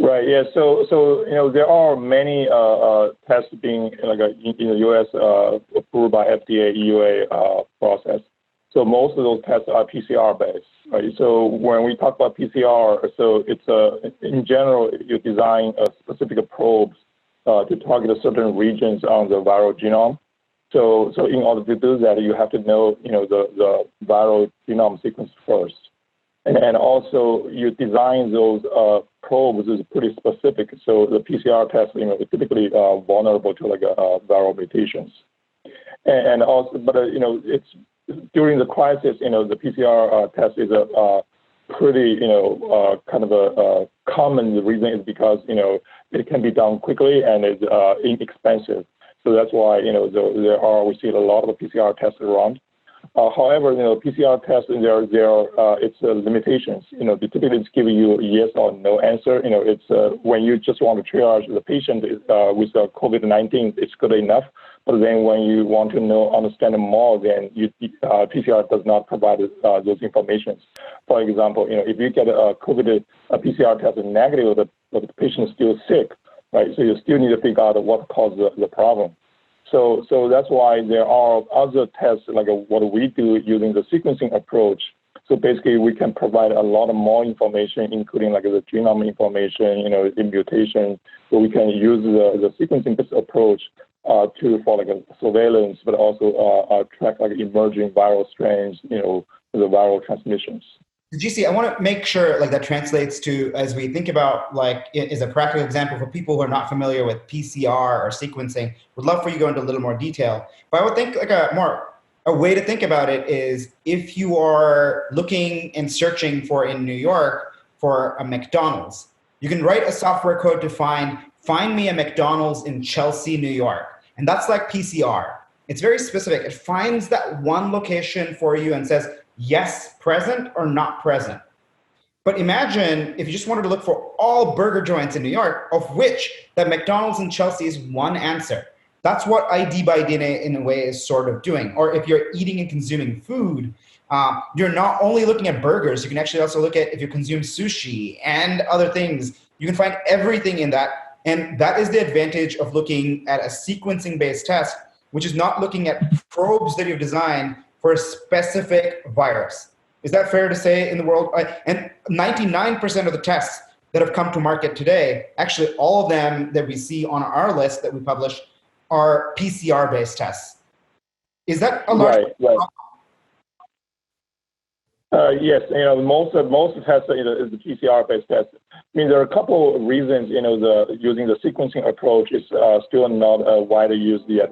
Right. Yeah. There are many tests being in the U.S. Approved by FDA EUA process. So most of those tests are PCR based. Right. So when we talk about PCR, so it's in general you design a specific probes to target certain regions on the viral genome. So in order to do that, you have to know the viral genome sequence first. And also, you design those probes is pretty specific. So the PCR test, is typically vulnerable to viral mutations. And also, but it's during the crisis. The PCR test is a pretty, kind of a common reason is because it can be done quickly and is inexpensive. So that's why we see a lot of PCR tests around. However, PCR tests, there are its limitations. They typically just give you a yes or no answer. It's when you just want to triage the patient with COVID-19, it's good enough. But then when you want to understand more, then PCR does not provide those informations. For example, if you get a COVID PCR test is negative, but the patient is still sick, right? So you still need to figure out what caused the problem. So that's why there are other tests like what we do using the sequencing approach. So basically, we can provide a lot of more information, including the genome information, the mutation. So we can use the sequencing approach for surveillance, but also track emerging viral strains, the viral transmissions. GC, I want to make sure that translates to, as we think about as a practical example for people who are not familiar with PCR or sequencing, would love for you to go into a little more detail. But I would think a way to think about it is if you are looking and searching for in New York for a McDonald's, you can write a software code to find me a McDonald's in Chelsea, New York. And that's like PCR. It's very specific. It finds that one location for you and says, yes, present or not present. But imagine if you just wanted to look for all burger joints in New York, of which that McDonald's in Chelsea is one answer. That's what ID by DNA in a way is sort of doing. Or if you're eating and consuming food, you're not only looking at burgers, you can actually also look at if you consume sushi and other things. You can find everything in that. And that is the advantage of looking at a sequencing-based test, which is not looking at probes that you've designed for a specific virus. Is that fair to say in the world? And 99% of the tests that have come to market today, actually all of them that we see on our list that we publish are PCR-based tests. Is that a large right. Yes, most of the tests is the PCR-based test. I mean, there are a couple of reasons, using the sequencing approach is still not widely used yet.